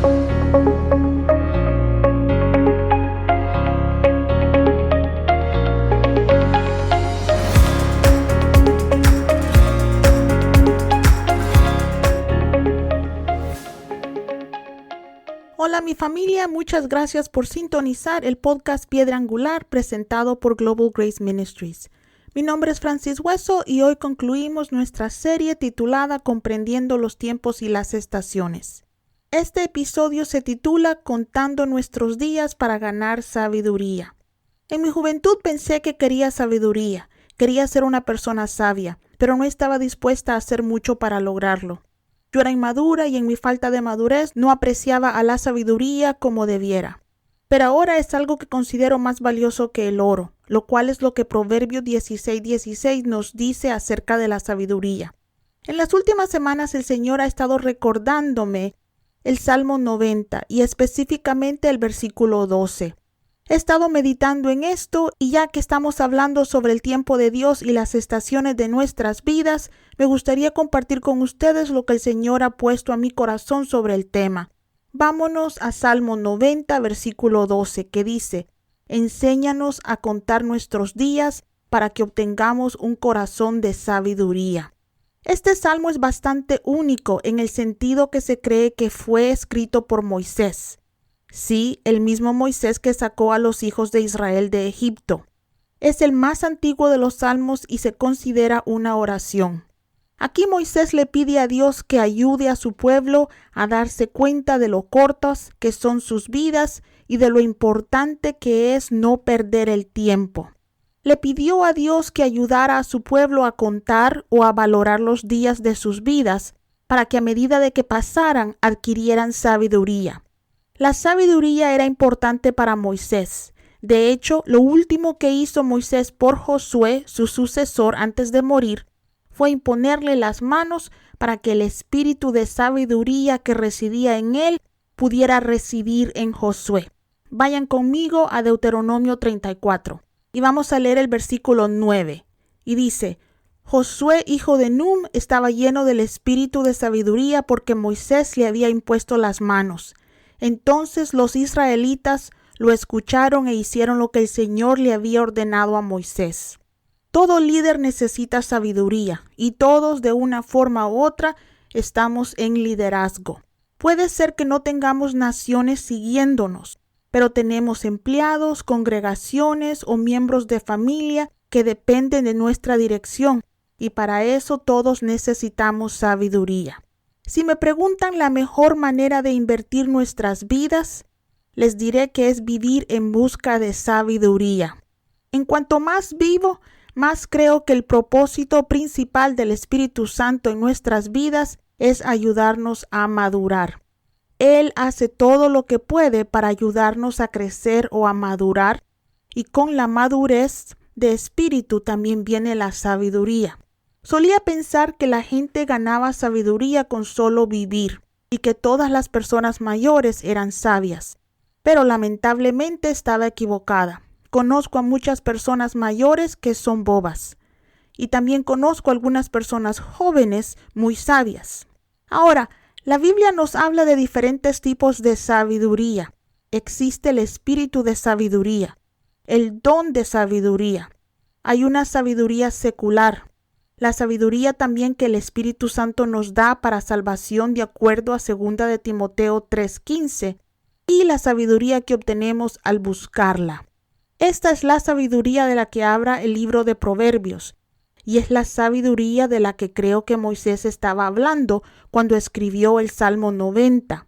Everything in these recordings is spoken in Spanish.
Hola mi familia, muchas gracias por sintonizar el podcast Piedra Angular presentado por Global Grace Ministries. Mi nombre es Francis Hueso y hoy concluimos nuestra serie titulada Comprendiendo los tiempos y las estaciones. Este episodio se titula Contando nuestros días para ganar sabiduría. En mi juventud pensé que quería sabiduría, quería ser una persona sabia, pero no estaba dispuesta a hacer mucho para lograrlo. Yo era inmadura y en mi falta de madurez no apreciaba a la sabiduría como debiera. Pero ahora es algo que considero más valioso que el oro, lo cual es lo que Proverbios 16:16 nos dice acerca de la sabiduría. En las últimas semanas el Señor ha estado recordándome el Salmo 90 y específicamente el versículo 12. He estado meditando en esto y ya que estamos hablando sobre el tiempo de Dios y las estaciones de nuestras vidas, me gustaría compartir con ustedes lo que el Señor ha puesto a mi corazón sobre el tema. Vámonos a Salmo 90, versículo 12, que dice: Enséñanos a contar nuestros días para que obtengamos un corazón de sabiduría. Este salmo es bastante único en el sentido que se cree que fue escrito por Moisés. Sí, el mismo Moisés que sacó a los hijos de Israel de Egipto. Es el más antiguo de los salmos y se considera una oración. Aquí Moisés le pide a Dios que ayude a su pueblo a darse cuenta de lo cortas que son sus vidas y de lo importante que es no perder el tiempo. Le pidió a Dios que ayudara a su pueblo a contar o a valorar los días de sus vidas para que a medida de que pasaran adquirieran sabiduría. La sabiduría era importante para Moisés. De hecho, lo último que hizo Moisés por Josué, su sucesor antes de morir, fue imponerle las manos para que el espíritu de sabiduría que residía en él pudiera residir en Josué. Vayan conmigo a Deuteronomio 34 y vamos a leer el versículo 9. Y dice: Josué, hijo de Num, estaba lleno del espíritu de sabiduría porque Moisés le había impuesto las manos. Entonces los israelitas lo escucharon e hicieron lo que el Señor le había ordenado a Moisés. Todo líder necesita sabiduría y todos de una forma u otra estamos en liderazgo. Puede ser que no tengamos naciones siguiéndonos, pero tenemos empleados, congregaciones o miembros de familia que dependen de nuestra dirección y para eso todos necesitamos sabiduría. Si me preguntan la mejor manera de invertir nuestras vidas, les diré que es vivir en busca de sabiduría. En cuanto más vivo, más creo que el propósito principal del Espíritu Santo en nuestras vidas es ayudarnos a madurar. Él hace todo lo que puede para ayudarnos a crecer o a madurar, y con la madurez de espíritu también viene la sabiduría. Solía pensar que la gente ganaba sabiduría con solo vivir y que todas las personas mayores eran sabias, pero lamentablemente estaba equivocada. Conozco a muchas personas mayores que son bobas y también conozco a algunas personas jóvenes muy sabias. Ahora, la Biblia nos habla de diferentes tipos de sabiduría. Existe el espíritu de sabiduría, el don de sabiduría. Hay una sabiduría secular. La sabiduría también que el Espíritu Santo nos da para salvación de acuerdo a 2 de Timoteo 3:15 y la sabiduría que obtenemos al buscarla. Esta es la sabiduría de la que habla el libro de Proverbios y es la sabiduría de la que creo que Moisés estaba hablando cuando escribió el Salmo 90.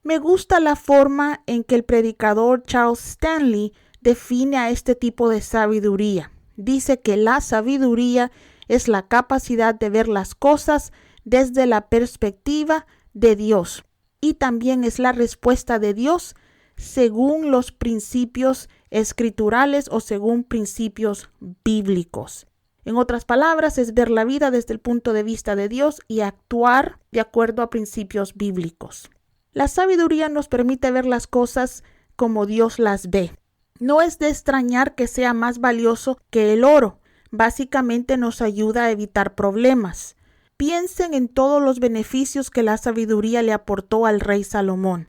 Me gusta la forma en que el predicador Charles Stanley define a este tipo de sabiduría. Dice que la sabiduría es la capacidad de ver las cosas desde la perspectiva de Dios y también es la respuesta de Dios según los principios escriturales o según principios bíblicos. En otras palabras, es ver la vida desde el punto de vista de Dios y actuar de acuerdo a principios bíblicos. La sabiduría nos permite ver las cosas como Dios las ve. No es de extrañar que sea más valioso que el oro. Básicamente nos ayuda a evitar problemas. Piensen en todos los beneficios que la sabiduría le aportó al rey Salomón.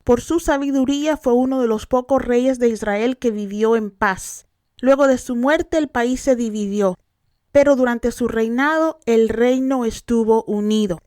Por su sabiduría fue uno de los pocos reyes de Israel que vivió en paz. Luego de su muerte el país se dividió, pero durante su reinado el reino estuvo unido.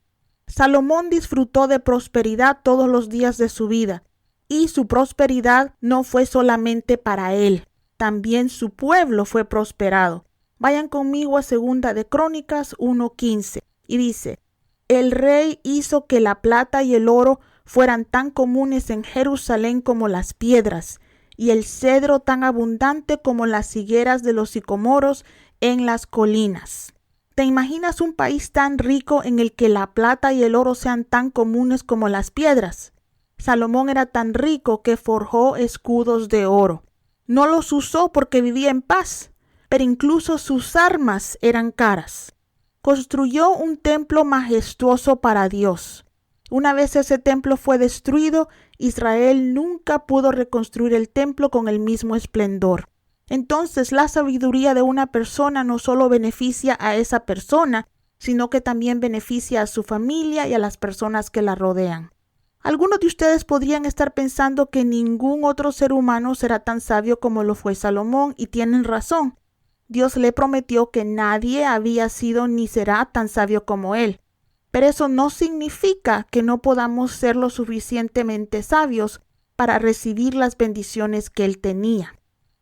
Salomón disfrutó de prosperidad todos los días de su vida, y su prosperidad no fue solamente para él, también su pueblo fue prosperado. Vayan conmigo a 2 de Crónicas 1:15 y dice: el rey hizo que la plata y el oro fueran tan comunes en Jerusalén como las piedras, y el cedro tan abundante como las higueras de los sicomoros en las colinas. ¿Te imaginas un país tan rico en el que la plata y el oro sean tan comunes como las piedras? Salomón era tan rico que forjó escudos de oro. No los usó porque vivía en paz, pero incluso sus armas eran caras. Construyó un templo majestuoso para Dios. Una vez ese templo fue destruido, Israel nunca pudo reconstruir el templo con el mismo esplendor. Entonces, la sabiduría de una persona no solo beneficia a esa persona, sino que también beneficia a su familia y a las personas que la rodean. Algunos de ustedes podrían estar pensando que ningún otro ser humano será tan sabio como lo fue Salomón, y tienen razón. Dios le prometió que nadie había sido ni será tan sabio como él. Pero eso no significa que no podamos ser lo suficientemente sabios para recibir las bendiciones que él tenía.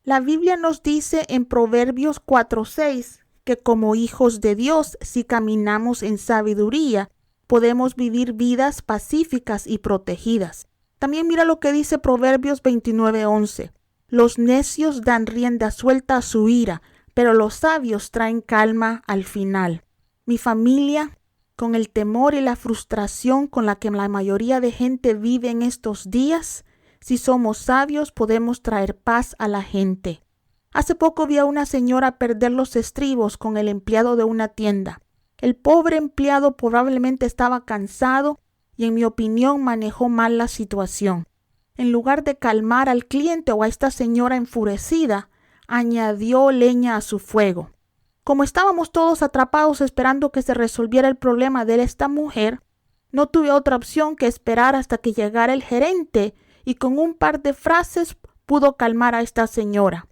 La Biblia nos dice en Proverbios 4:6 que como hijos de Dios, si caminamos en sabiduría, podemos vivir vidas pacíficas y protegidas. También mira lo que dice Proverbios 29:11. Los necios dan rienda suelta a su ira, pero los sabios traen calma al final. Mi familia, con el temor y la frustración con la que la mayoría de gente vive en estos días, si somos sabios podemos traer paz a la gente. Hace poco vi a una señora perder los estribos con el empleado de una tienda. El pobre empleado probablemente estaba cansado y, en mi opinión, manejó mal la situación. En lugar de calmar al cliente o a esta señora enfurecida, añadió leña a su fuego. Como estábamos todos atrapados esperando que se resolviera el problema de esta mujer, no tuve otra opción que esperar hasta que llegara el gerente, y con un par de frases pudo calmar a esta señora.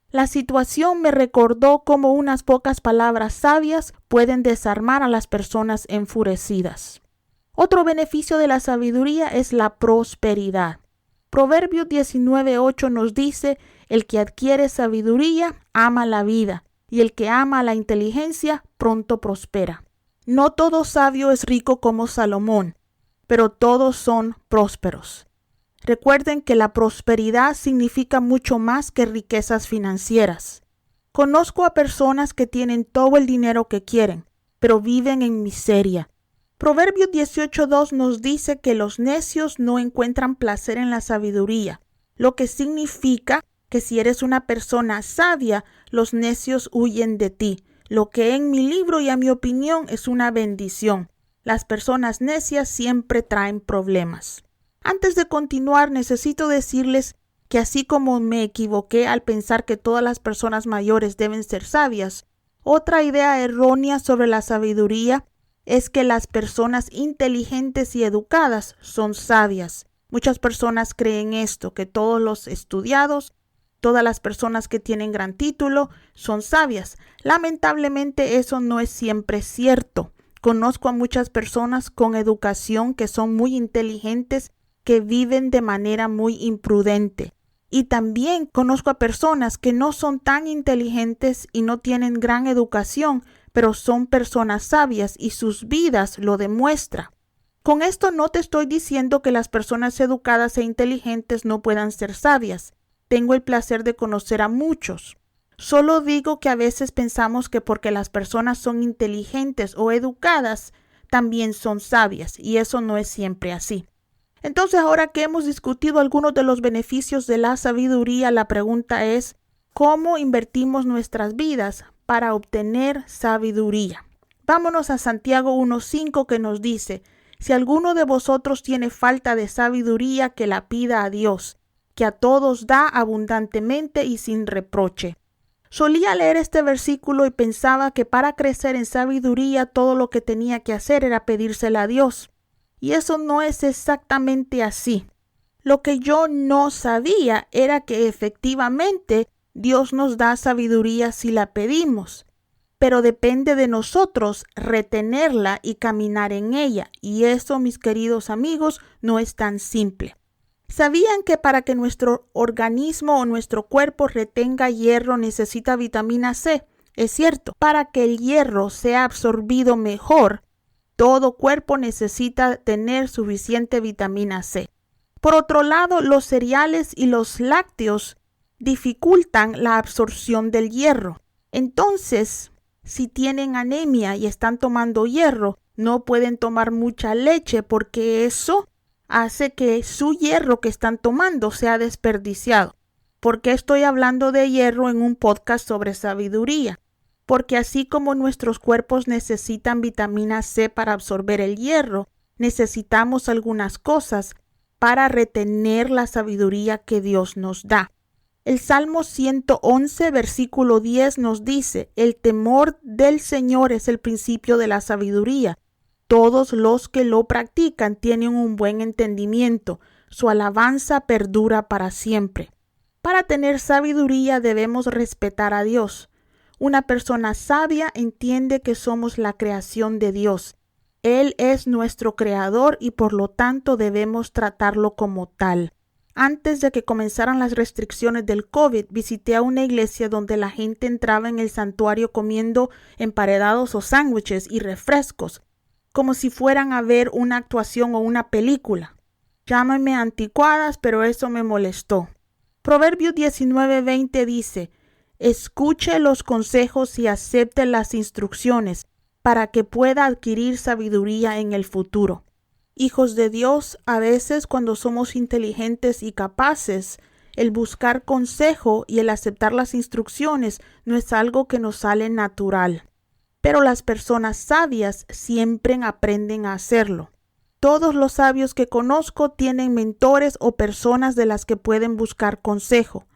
La situación me recordó cómo unas pocas palabras sabias pueden desarmar a las personas enfurecidas. Otro beneficio de la sabiduría es la prosperidad. Proverbios 19:8 nos dice: el que adquiere sabiduría ama la vida, y el que ama la inteligencia pronto prospera. No todo sabio es rico como Salomón, pero todos son prósperos. Recuerden que la prosperidad significa mucho más que riquezas financieras. Conozco a personas que tienen todo el dinero que quieren, pero viven en miseria. Proverbios 18:2 nos dice que los necios no encuentran placer en la sabiduría, lo que significa que si eres una persona sabia, los necios huyen de ti, lo que en mi libro y a mi opinión es una bendición. Las personas necias siempre traen problemas. Antes de continuar, necesito decirles que así como me equivoqué al pensar que todas las personas mayores deben ser sabias, otra idea errónea sobre la sabiduría es que las personas inteligentes y educadas son sabias. Muchas personas creen esto, que todos los estudiados, todas las personas que tienen gran título son sabias. Lamentablemente eso no es siempre cierto. Conozco a muchas personas con educación que son muy inteligentes, que viven de manera muy imprudente. Y también conozco a personas que no son tan inteligentes y no tienen gran educación, pero son personas sabias y sus vidas lo demuestran. Con esto no te estoy diciendo que las personas educadas e inteligentes no puedan ser sabias. Tengo el placer de conocer a muchos. Solo digo que a veces pensamos que porque las personas son inteligentes o educadas, también son sabias, y eso no es siempre así. Entonces, ahora que hemos discutido algunos de los beneficios de la sabiduría, la pregunta es: ¿cómo invertimos nuestras vidas para obtener sabiduría? Vámonos a Santiago 1:5, que nos dice: si alguno de vosotros tiene falta de sabiduría, que la pida a Dios, que a todos da abundantemente y sin reproche. Solía leer este versículo y pensaba que para crecer en sabiduría todo lo que tenía que hacer era pedírsela a Dios. Y eso no es exactamente así. Lo que yo no sabía era que efectivamente Dios nos da sabiduría si la pedimos, pero depende de nosotros retenerla y caminar en ella, y eso, mis queridos amigos, no es tan simple. ¿Sabían que para que nuestro organismo o nuestro cuerpo retenga hierro necesita vitamina C? Es cierto, para que el hierro sea absorbido mejor, todo cuerpo necesita tener suficiente vitamina C. Por otro lado, los cereales y los lácteos dificultan la absorción del hierro. Entonces, si tienen anemia y están tomando hierro, no pueden tomar mucha leche porque eso hace que su hierro que están tomando sea desperdiciado. ¿Por qué estoy hablando de hierro en un podcast sobre sabiduría? Porque así como nuestros cuerpos necesitan vitamina C para absorber el hierro, necesitamos algunas cosas para retener la sabiduría que Dios nos da. El Salmo 111, versículo 10 nos dice: el temor del Señor es el principio de la sabiduría. Todos los que lo practican tienen un buen entendimiento. Su alabanza perdura para siempre. Para tener sabiduría debemos respetar a Dios. Una persona sabia entiende que somos la creación de Dios. Él es nuestro creador y por lo tanto debemos tratarlo como tal. Antes de que comenzaran las restricciones del COVID, visité a una iglesia donde la gente entraba en el santuario comiendo emparedados o sándwiches y refrescos, como si fueran a ver una actuación o una película. Llámenme anticuadas, pero eso me molestó. Proverbios 19:20 dice: escuche los consejos y acepte las instrucciones para que pueda adquirir sabiduría en el futuro. Hijos de Dios, a veces cuando somos inteligentes y capaces, el buscar consejo y el aceptar las instrucciones no es algo que nos sale natural. Pero las personas sabias siempre aprenden a hacerlo. Todos los sabios que conozco tienen mentores o personas de las que pueden buscar consejo.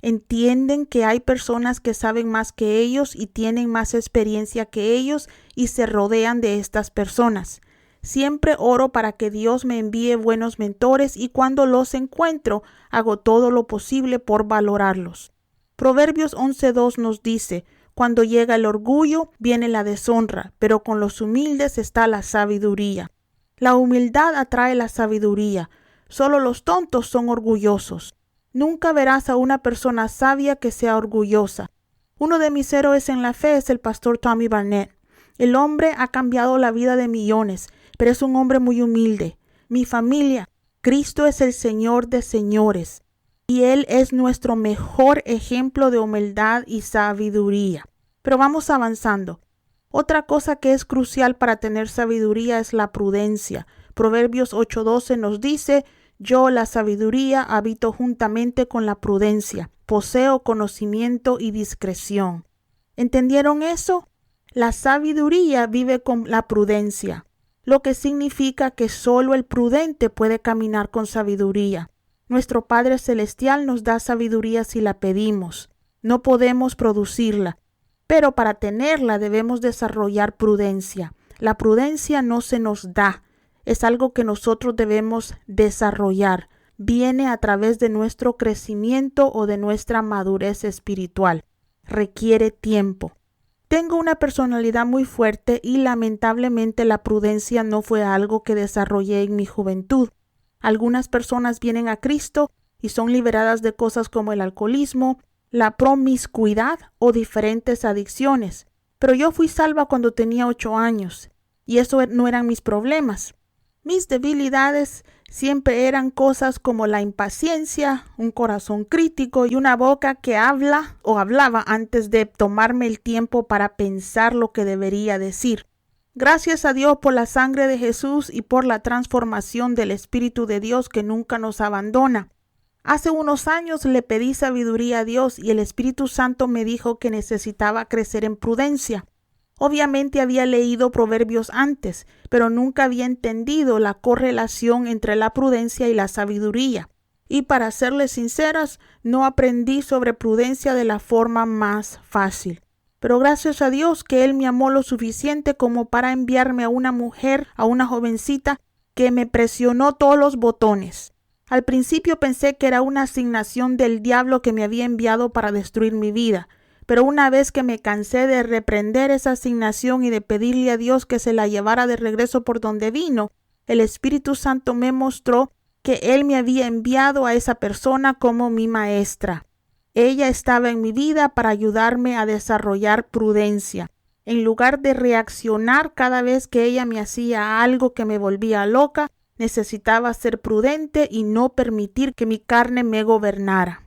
Entienden que hay personas que saben más que ellos y tienen más experiencia que ellos y se rodean de estas personas. Siempre oro para que Dios me envíe buenos mentores y cuando los encuentro, hago todo lo posible por valorarlos. Proverbios 11:2 nos dice: cuando llega el orgullo, viene la deshonra, pero con los humildes está la sabiduría. La humildad atrae la sabiduría. Solo los tontos son orgullosos. Nunca verás a una persona sabia que sea orgullosa. Uno de mis héroes en la fe es el pastor Tommy Barnett. El hombre ha cambiado la vida de millones, pero es un hombre muy humilde. Mi familia, Cristo es el Señor de señores, y Él es nuestro mejor ejemplo de humildad y sabiduría. Pero vamos avanzando. Otra cosa que es crucial para tener sabiduría es la prudencia. Proverbios 8:12 nos dice: yo, la sabiduría, habito juntamente con la prudencia, poseo conocimiento y discreción. ¿Entendieron eso? La sabiduría vive con la prudencia, lo que significa que solo el prudente puede caminar con sabiduría. Nuestro Padre Celestial nos da sabiduría si la pedimos. No podemos producirla, pero para tenerla debemos desarrollar prudencia. La prudencia no se nos da, es algo que nosotros debemos desarrollar. Viene a través de nuestro crecimiento o de nuestra madurez espiritual. Requiere tiempo. Tengo una personalidad muy fuerte y lamentablemente la prudencia no fue algo que desarrollé en mi juventud. Algunas personas vienen a Cristo y son liberadas de cosas como el alcoholismo, la promiscuidad o diferentes adicciones. Pero yo fui salva cuando tenía 8 años y eso no eran mis problemas. Mis debilidades siempre eran cosas como la impaciencia, un corazón crítico y una boca que habla o hablaba antes de tomarme el tiempo para pensar lo que debería decir. Gracias a Dios por la sangre de Jesús y por la transformación del Espíritu de Dios que nunca nos abandona. Hace unos años le pedí sabiduría a Dios y el Espíritu Santo me dijo que necesitaba crecer en prudencia. Obviamente había leído Proverbios antes, pero nunca había entendido la correlación entre la prudencia y la sabiduría. Y para serles sinceras, no aprendí sobre prudencia de la forma más fácil. Pero gracias a Dios que Él me amó lo suficiente como para enviarme a una mujer, a una jovencita, que me presionó todos los botones. Al principio pensé que era una asignación del diablo que me había enviado para destruir mi vida, pero una vez que me cansé de reprender esa asignación y de pedirle a Dios que se la llevara de regreso por donde vino, el Espíritu Santo me mostró que Él me había enviado a esa persona como mi maestra. Ella estaba en mi vida para ayudarme a desarrollar prudencia. En lugar de reaccionar cada vez que ella me hacía algo que me volvía loca, necesitaba ser prudente y no permitir que mi carne me gobernara.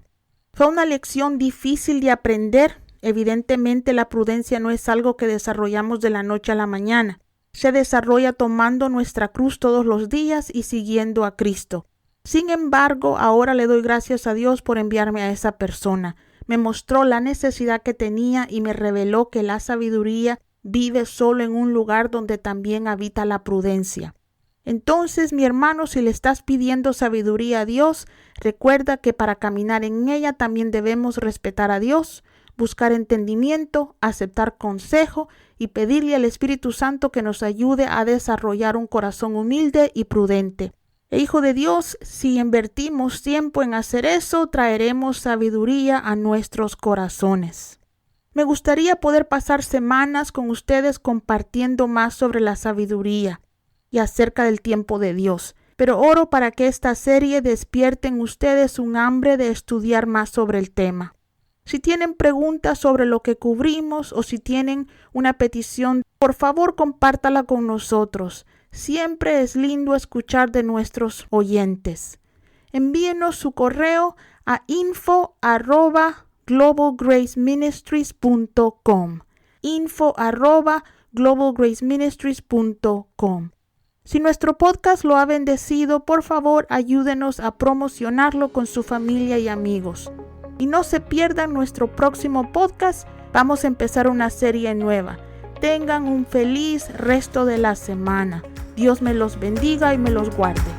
Fue una lección difícil de aprender. Evidentemente, la prudencia no es algo que desarrollamos de la noche a la mañana. Se desarrolla tomando nuestra cruz todos los días y siguiendo a Cristo. Sin embargo, ahora le doy gracias a Dios por enviarme a esa persona. Me mostró la necesidad que tenía y me reveló que la sabiduría vive solo en un lugar donde también habita la prudencia. Entonces, mi hermano, si le estás pidiendo sabiduría a Dios, recuerda que para caminar en ella también debemos respetar a Dios, buscar entendimiento, aceptar consejo y pedirle al Espíritu Santo que nos ayude a desarrollar un corazón humilde y prudente. Hijo de Dios, si invertimos tiempo en hacer eso, traeremos sabiduría a nuestros corazones. Me gustaría poder pasar semanas con ustedes compartiendo más sobre la sabiduría y acerca del tiempo de Dios, pero oro para que esta serie despierte en ustedes un hambre de estudiar más sobre el tema. Si tienen preguntas sobre lo que cubrimos o si tienen una petición, por favor compártala con nosotros. Siempre es lindo escuchar de nuestros oyentes. Envíenos su correo a info@globalgraceministries.com info@globalgraceministries.com. Si nuestro podcast lo ha bendecido, por favor ayúdenos a promocionarlo con su familia y amigos. Y no se pierdan nuestro próximo podcast. Vamos a empezar una serie nueva. Tengan un feliz resto de la semana. Dios me los bendiga y me los guarde.